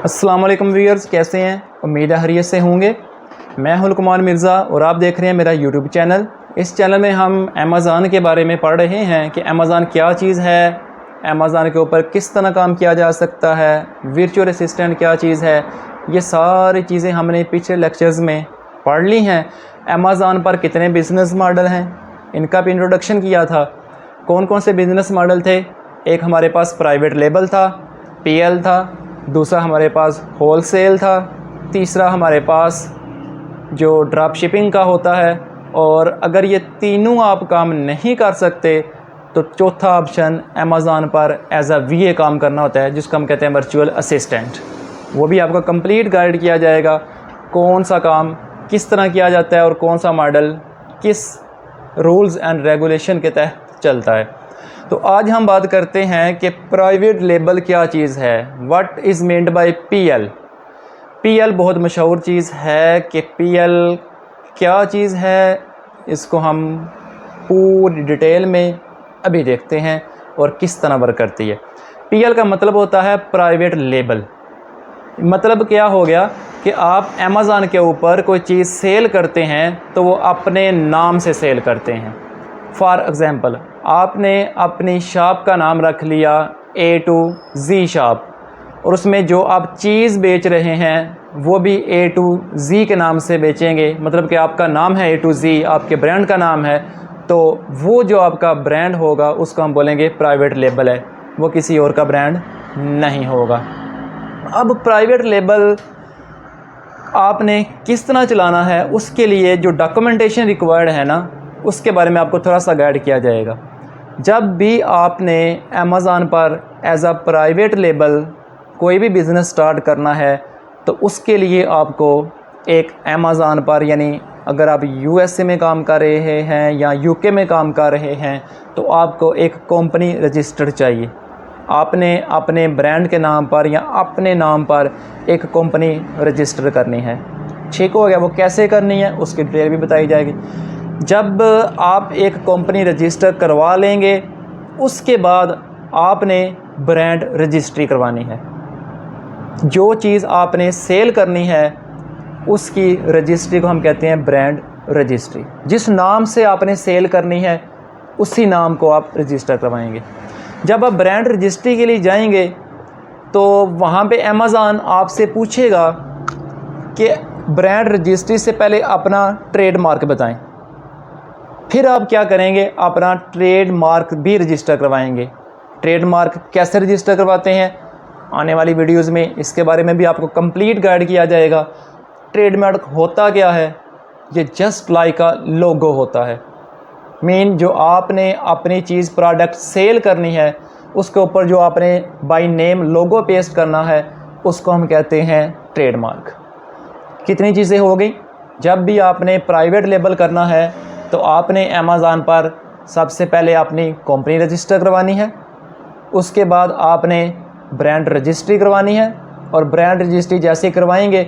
अस्सलाम वालेकुम व्यूअर्स, कैसे हैं? उम्मीद है खैरियत से होंगे। मैं हूं लुकमान मिर्ज़ा और आप देख रहे हैं मेरा यूट्यूब चैनल। इस चैनल में हम अमेज़ॉन के बारे में पढ़ रहे हैं कि अमेज़ॉन क्या चीज़ है, अमेज़ॉन के ऊपर किस तरह काम किया जा सकता है, वर्चुअल असिस्टेंट क्या चीज़ है। ये सारी चीज़ें हमने पिछले लेक्चर्स में पढ़ ली हैं। अमेज़ॉन पर कितने बिज़नेस मॉडल हैं, इनका भी इंट्रोडक्शन किया था। कौन कौन से बिज़नेस मॉडल थे? एक हमारे पास प्राइवेट लेबल था, पीएल था, दूसरा हमारे पास होलसेल था, तीसरा हमारे पास जो ड्रॉप शिपिंग का होता है, और अगर ये तीनों आप काम नहीं कर सकते तो चौथा ऑप्शन अमेज़ॉन पर एज अ वीए काम करना होता है, जिसको हम कहते हैं वर्चुअल असिस्टेंट। वो भी आपका कंप्लीट गाइड किया जाएगा, कौन सा काम किस तरह किया जाता है और कौन सा मॉडल किस रूल्स एंड रेगुलेशन के तहत चलता है। तो आज हम बात करते हैं कि प्राइवेट लेबल क्या चीज़ है, what is meant by PL. PL बहुत मशहूर चीज़ है कि पीएल क्या चीज़ है, इसको हम पूरी डिटेल में अभी देखते हैं और किस तरह वर्क करती है। पीएल का मतलब होता है प्राइवेट लेबल। मतलब क्या हो गया कि आप अमेज़ॉन के ऊपर कोई चीज़ सेल करते हैं तो वो अपने नाम से सेल करते हैं। फॉर एग्ज़ाम्पल, आपने अपनी शॉप का नाम रख लिया A to Z शॉप, और उसमें जो आप चीज़ बेच रहे हैं वो भी A to Z के नाम से बेचेंगे। मतलब कि आपका नाम है A to Z, आपके ब्रांड का नाम है, तो वो जो आपका ब्रांड होगा उसको हम बोलेंगे प्राइवेट लेबल है, वो किसी और का ब्रांड नहीं होगा। अब प्राइवेट लेबल आपने किस तरह चलाना है, उसके लिए जो डॉक्यूमेंटेशन रिक्वायर्ड है ना, उसके बारे में आपको थोड़ा सा गाइड किया जाएगा। जब भी आपने अमेज़ॉन पर एज अ प्राइवेट लेबल कोई भी बिज़नेस स्टार्ट करना है तो उसके लिए आपको एक अमेज़ॉन पर, यानी अगर आप यूएसए में काम कर रहे हैं या यूके में काम कर रहे हैं तो आपको एक कंपनी रजिस्टर्ड चाहिए। आपने अपने ब्रांड के नाम पर या अपने नाम पर एक कंपनी रजिस्टर करनी है। ठीक हो गया? वो कैसे करनी है उसकी डिटेल भी बताई जाएगी। जब आप एक कंपनी रजिस्टर करवा लेंगे उसके बाद आपने ब्रांड रजिस्ट्री करवानी है। जो चीज़ आपने सेल करनी है उसकी रजिस्ट्री को हम कहते हैं ब्रांड रजिस्ट्री। जिस नाम से आपने सेल करनी है उसी नाम को आप रजिस्टर करवाएंगे। जब आप ब्रांड रजिस्ट्री के लिए जाएंगे तो वहाँ पे अमेज़ॉन आपसे पूछेगा कि ब्रांड रजिस्ट्री से पहले अपना ट्रेडमार्क बताएं। फिर आप क्या करेंगे, अपना ट्रेडमार्क भी रजिस्टर करवाएंगे। ट्रेडमार्क कैसे रजिस्टर करवाते हैं, आने वाली वीडियोस में इसके बारे में भी आपको कंप्लीट गाइड किया जाएगा। ट्रेडमार्क होता क्या है? ये जस्ट लाइक अ लोगो होता है। मीन जो आपने अपनी चीज़ प्रोडक्ट सेल करनी है उसके ऊपर जो आपने बाय नेम लोगो पेस्ट करना है उसको हम कहते हैं ट्रेडमार्क। कितनी चीज़ें हो गई? जब भी आपने प्राइवेट लेबल करना है तो आपने अमेज़ॉन पर सबसे पहले अपनी कंपनी रजिस्टर करवानी है, उसके बाद आपने ब्रांड रजिस्ट्री करवानी है, और ब्रांड रजिस्ट्री जैसे करवाएंगे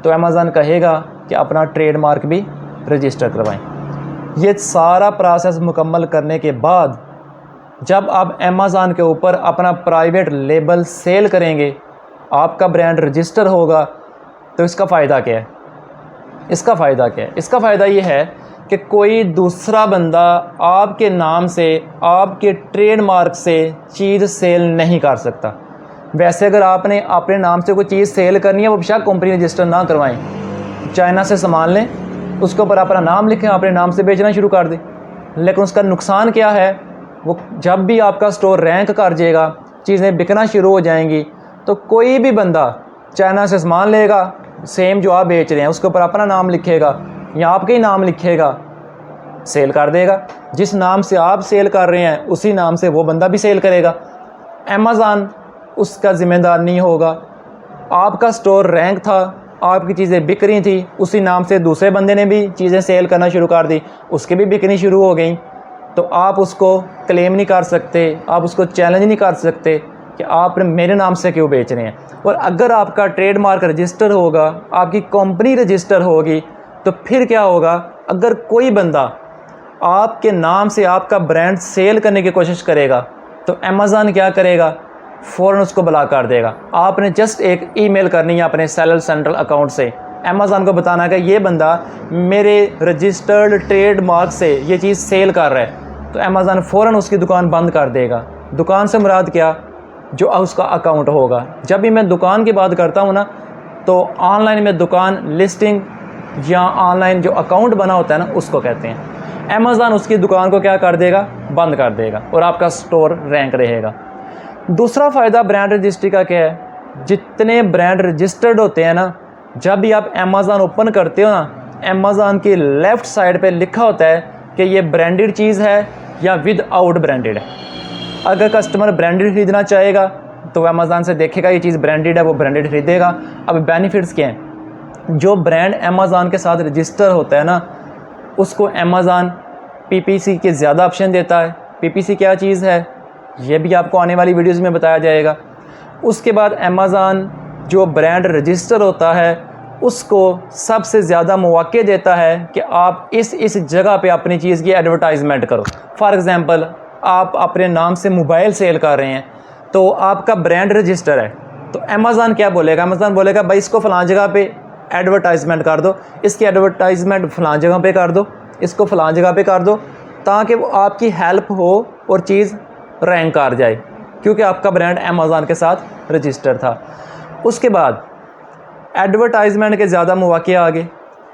तो अमेज़ॉन कहेगा कि अपना ट्रेडमार्क भी रजिस्टर करवाएं। ये सारा प्रोसेस मुकम्मल करने के बाद जब आप अमेज़ॉन के ऊपर अपना प्राइवेट लेबल सेल करेंगे, आपका ब्रांड रजिस्टर होगा, तो इसका फ़ायदा क्या है? इसका फ़ायदा क्या है? इसका फ़ायदा ये है कि कोई दूसरा बंदा आपके नाम से, आपके ट्रेडमार्क से चीज़ सेल नहीं कर सकता। वैसे अगर आपने अपने नाम से कोई चीज़ सेल करनी है, वो बेशक कंपनी रजिस्टर ना करवाएं, चाइना से सामान लें, उसके ऊपर अपना नाम लिखें, अपने नाम से बेचना शुरू कर दें। लेकिन उसका नुकसान क्या है, वो जब भी आपका स्टोर रैंक कर जाएगा, चीज़ें बिकना शुरू हो जाएंगी, तो कोई भी बंदा चाइना से सामान लेगा, सेम जो आप बेच रहे हैं उसके ऊपर अपना नाम लिखेगा या आपके ही नाम लिखेगा, सेल कर देगा। जिस नाम से आप सेल कर रहे हैं उसी नाम से वो बंदा भी सेल करेगा। अमेज़ॉन उसका ज़िम्मेदार नहीं होगा। आपका स्टोर रैंक था, आपकी चीज़ें बिक रही थी, उसी नाम से दूसरे बंदे ने भी चीज़ें सेल करना शुरू कर दी, उसकी भी बिकनी शुरू हो गई, तो आप उसको क्लेम नहीं कर सकते, आप उसको चैलेंज नहीं कर सकते कि आप मेरे नाम से क्यों बेच रहे हैं। और अगर आपका ट्रेडमार्क रजिस्टर होगा, आपकी कंपनी रजिस्टर होगी, तो फिर क्या होगा, अगर कोई बंदा आपके नाम से आपका ब्रांड सेल करने की कोशिश करेगा तो अमेज़ॉन क्या करेगा, फ़ौरन उसको ब्लॉक कर देगा। आपने जस्ट एक ईमेल करनी है अपने सेलर सेंट्रल अकाउंट से, अमेज़ॉन को बताना कि ये बंदा मेरे रजिस्टर्ड ट्रेडमार्क से ये चीज़ सेल कर रहा है, तो अमेज़ॉन फ़ौरन उसकी दुकान बंद कर देगा। दुकान से मुराद क्या, जो उसका अकाउंट होगा। जब भी मैं दुकान की बात करता हूँ ना, तो ऑनलाइन में दुकान लिस्टिंग या ऑनलाइन जो अकाउंट बना होता है ना, उसको कहते हैं। अमेज़ॉन उसकी दुकान को क्या कर देगा, बंद कर देगा, और आपका स्टोर रैंक रहेगा। दूसरा फ़ायदा ब्रांड रजिस्ट्री का क्या है, जितने ब्रांड रजिस्टर्ड होते हैं ना, जब भी आप अमेज़ॉन ओपन करते हो ना, अमेज़ॉन की लेफ़्ट साइड पे लिखा होता है कि ये ब्रांडेड चीज़ है या विदाउट ब्रांडेड है। अगर कस्टमर ब्रांडेड ख़रीदना चाहेगा तो अमेज़ॉन से देखेगा ये चीज़ ब्रांडेड है, वो ब्रांडेड ख़रीदेगा। अब बेनिफिट्स क्या हैं, जो ब्रांड अमेज़ॉन के साथ रजिस्टर होता है ना, उसको अमेज़ॉन पीपीसी के ज़्यादा ऑप्शन देता है। पीपीसी क्या चीज़ है, ये भी आपको आने वाली वीडियोस में बताया जाएगा। उसके बाद अमेज़ॉन जो ब्रांड रजिस्टर होता है उसको सबसे ज़्यादा मौके देता है कि आप इस जगह पे अपनी चीज़ की एडवर्टाइजमेंट करो। फॉर एग्ज़ाम्पल, आप अपने नाम से मोबाइल सेल कर रहे हैं, तो आपका ब्रांड रजिस्टर है, तो अमेज़ॉन क्या बोलेगा, अमेज़ॉन बोलेगा भाई इसको फ़लाँ जगह पे एडवर्टाइजमेंट कर दो, इसकी एडवर्टाइजमेंट फ़लाँ जगह पे कर दो, इसको फ़लाँ जगह पे कर दो, ताकि वो आपकी हेल्प हो और चीज़ रैंक कर जाए, क्योंकि आपका ब्रांड अमेज़ॉन के साथ रजिस्टर था। उसके बाद एडवर्टाइजमेंट के ज़्यादा मौके आ गए।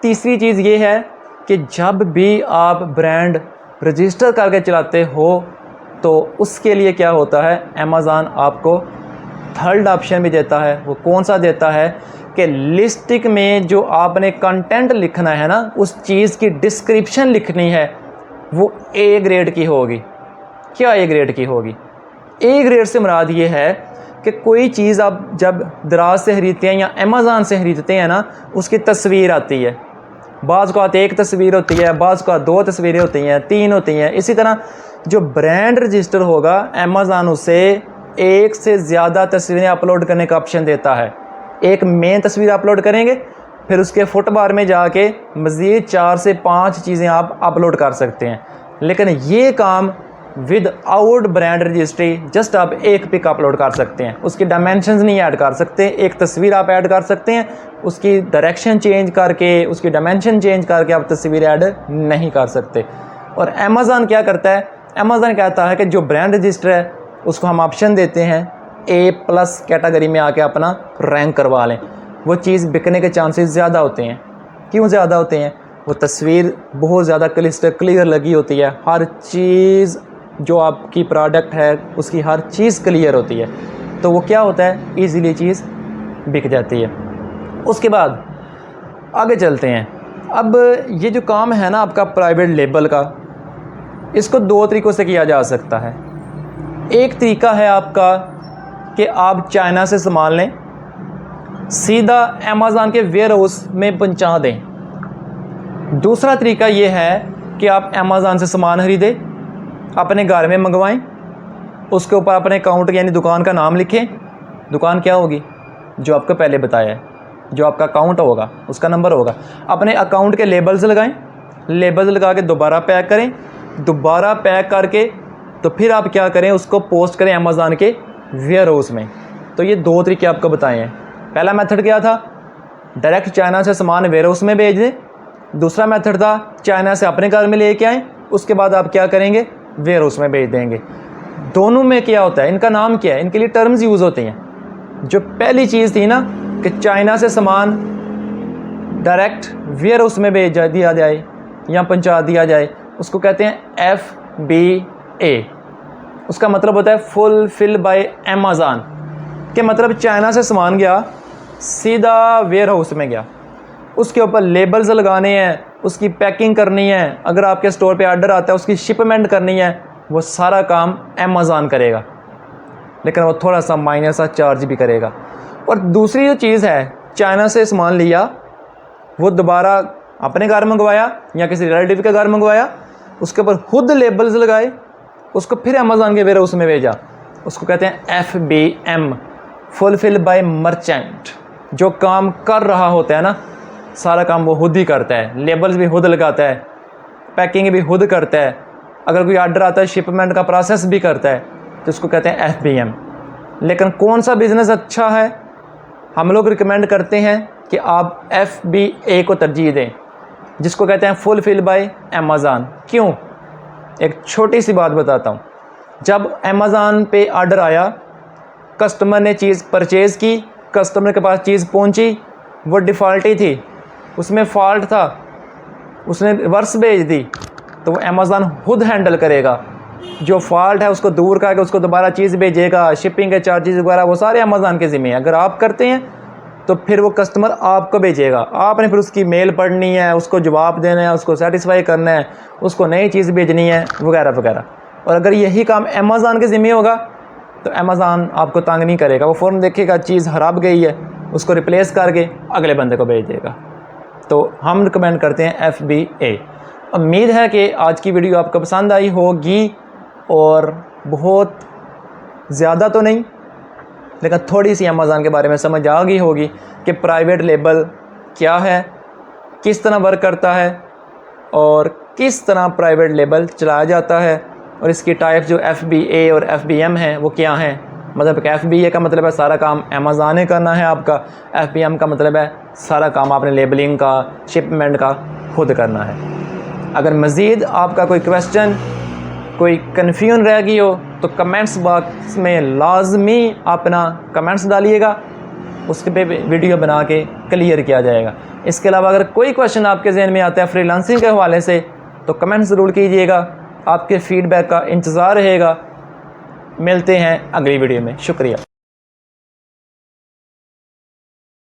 तीसरी चीज़ ये है कि जब भी आप ब्रांड रजिस्टर करके चलाते हो तो उसके लिए क्या होता है, अमेज़ॉन आपको थर्ड ऑप्शन भी देता है। वो कौन सा देता है कि लिस्टिंग में जो आपने कंटेंट लिखना है ना, उस चीज़ की डिस्क्रिप्शन लिखनी है, वो ए ग्रेड की होगी। क्या ए ग्रेड की होगी, ए ग्रेड से मुराद ये है कि कोई चीज़ आप जब दराज से ख़रीदते हैं या अमेज़ॉन से ख़रीदते हैं ना, उसकी तस्वीर आती है। बाज़ का एक तस्वीर होती है, बाज़ का 2 तस्वीरें होती हैं, 3 होती हैं। इसी तरह जो ब्रांड रजिस्टर होगा, अमेज़ॉन उसे 1 से ज़्यादा तस्वीरें अपलोड करने का ऑप्शन देता है। एक मेन तस्वीर अपलोड करेंगे, फिर उसके फुट बार में जाके मज़ीद 4 से 5 चीज़ें आप अपलोड कर सकते हैं। लेकिन ये काम विदाउट ब्रांड रजिस्ट्री जस्ट आप एक पिक अपलोड कर सकते हैं, उसकी डायमेंशंस नहीं ऐड कर सकते। एक तस्वीर आप ऐड कर सकते हैं, उसकी डायरेक्शन चेंज करके, उसकी डायमेंशन चेंज करके आप तस्वीर ऐड नहीं कर सकते। और अमेज़ॉन क्या करता है, अमेज़ॉन कहता है कि जो ब्रांड रजिस्टर है उसको हम ऑप्शन देते हैं A+ कैटेगरी में आके अपना रैंक करवा लें। वो चीज़ बिकने के चांसेस ज़्यादा होते हैं। क्यों ज़्यादा होते हैं, वो तस्वीर बहुत ज़्यादा क्लियर लगी होती है, हर चीज़ जो आपकी प्रोडक्ट है उसकी हर चीज़ क्लियर होती है, तो वो क्या होता है, ईज़िली चीज़ बिक जाती है। उसके बाद आगे चलते हैं। अब ये जो काम है ना आपका प्राइवेट लेबल का, इसको 2 तरीक़ों से किया जा सकता है। एक तरीका है आपका कि आप चाइना से सामान लें, सीधा अमेज़ॉन के वेयर हाउस में पहुंचा दें। दूसरा तरीका ये है कि आप अमेज़ॉन से सामान ख़रीदें, अपने घर में मंगवाएं, उसके ऊपर अपने अकाउंट यानी दुकान का नाम लिखें। दुकान क्या होगी, जो आपको पहले बताया है, जो आपका अकाउंट होगा उसका नंबर होगा। अपने अकाउंट के लेबल्स लगाएं, लेबल्स लगा के दोबारा पैक करें, दोबारा पैक करके तो फिर आप क्या करें, उसको पोस्ट करें अमेज़ॉन के वेयर हाउस में। तो ये 2 तरीके आपको बताए हैं। पहला मेथड क्या था, डायरेक्ट चाइना से सामान वेयर हाउस में भेज दें। दूसरा मेथड था चाइना से अपने घर में लेके आएँ, उसके बाद आप क्या करेंगे, वेयर हाउस में भेज देंगे। दोनों में क्या होता है, इनका नाम क्या है, इनके लिए टर्म्स यूज़ होते हैं। जो पहली चीज़ थी ना कि चाइना से सामान डायरेक्ट वेयर हाउस में भेज दिया जाए या पहुंचा दिया जाए, उसको कहते हैं FBA। उसका मतलब होता है फुलफिल बाय अमेज़ॉन, के मतलब चाइना से सामान गया, सीधा वेयर हाउस में गया, उसके ऊपर लेबल्स लगाने हैं, उसकी पैकिंग करनी है, अगर आपके स्टोर पे ऑर्डर आता है उसकी शिपमेंट करनी है, वो सारा काम अमेज़ॉन करेगा, लेकिन वो थोड़ा सा माइनर सा चार्ज भी करेगा। और दूसरी जो चीज़ है, चाइना से सामान लिया, वो दोबारा अपने घर मंगवाया या किसी रिलेटिव के घर मंगवाया, उसके ऊपर खुद लेबल्स लगाए, उसको फिर अमेज़ॉन के वेयर हाउस में भेजा, उसको कहते हैं FBM, फुलफिल बाय मर्चेंट। जो काम कर रहा होता है ना, सारा काम वो खुद ही करता है, लेबल्स भी खुद लगाता है, पैकिंग भी खुद करता है, अगर कोई ऑर्डर आता है शिपमेंट का प्रोसेस भी करता है, तो उसको कहते हैं FBM। लेकिन कौन सा बिज़नेस अच्छा है? हम लोग रिकमेंड करते हैं कि आप FBA को तरजीह दें, जिसको कहते हैं फुलफिल बाय अमेज़ॉन। क्यों? एक छोटी सी बात बताता हूँ। जब अमेज़ॉन पे ऑर्डर आया, कस्टमर ने चीज़ परचेज़ की, कस्टमर के पास चीज़ पहुँची, वो डिफ़ॉल्टी थी, उसमें फ़ॉल्ट था, उसने रिवर्स भेज दी, तो वो अमेज़ॉन खुद हैंडल करेगा। जो फ़ॉल्ट है उसको दूर करके उसको दोबारा चीज़ भेजेगा, शिपिंग के चार्जेस वगैरह वो सारे अमेज़ॉन के ज़िम्मे हैं। अगर आप करते हैं तो फिर वो कस्टमर आपको भेजेगा, आपने फिर उसकी मेल पढ़नी है, उसको जवाब देना है, उसको सेटिस्फाई करना है, उसको नई चीज़ भेजनी है वगैरह वगैरह। और अगर यही काम अमेज़ॉन के ज़िम्मे होगा तो अमेज़ॉन आपको तंग नहीं करेगा, वो फ़ौरन देखेगा चीज़ ख़राब गई है, उसको रिप्लेस करके अगले बंदे को भेज देगा। तो हम रिकमेंड करते हैं FBA। उम्मीद है कि आज की वीडियो आपको पसंद आई होगी, और बहुत ज़्यादा तो नहीं लेकिन थोड़ी सी अमेज़ॉन के बारे में समझ आ गई होगी कि प्राइवेट लेबल क्या है, किस तरह वर्क करता है और किस तरह प्राइवेट लेबल चलाया जाता है, और इसकी टाइप जो FBA और FBM है वो क्या हैं। मतलब FBA का मतलब है सारा काम अमेज़ॉन ने करना है आपका, FBM का मतलब है सारा काम आपने लेबलिंग का, शिपमेंट का खुद करना है। अगर मज़ीद आपका कोई क्वेश्चन, कोई कन्फ्यूजन रह गई हो तो कमेंट्स बॉक्स में लाजमी अपना कमेंट्स डालिएगा, उसके पे वीडियो बना के क्लियर किया जाएगा। इसके अलावा अगर कोई क्वेश्चन आपके जहन में आता है फ्रीलांसिंग के हवाले से तो कमेंट्स ज़रूर कीजिएगा, आपके फ़ीडबैक का इंतज़ार रहेगा। मिलते हैं अगली वीडियो में, शुक्रिया।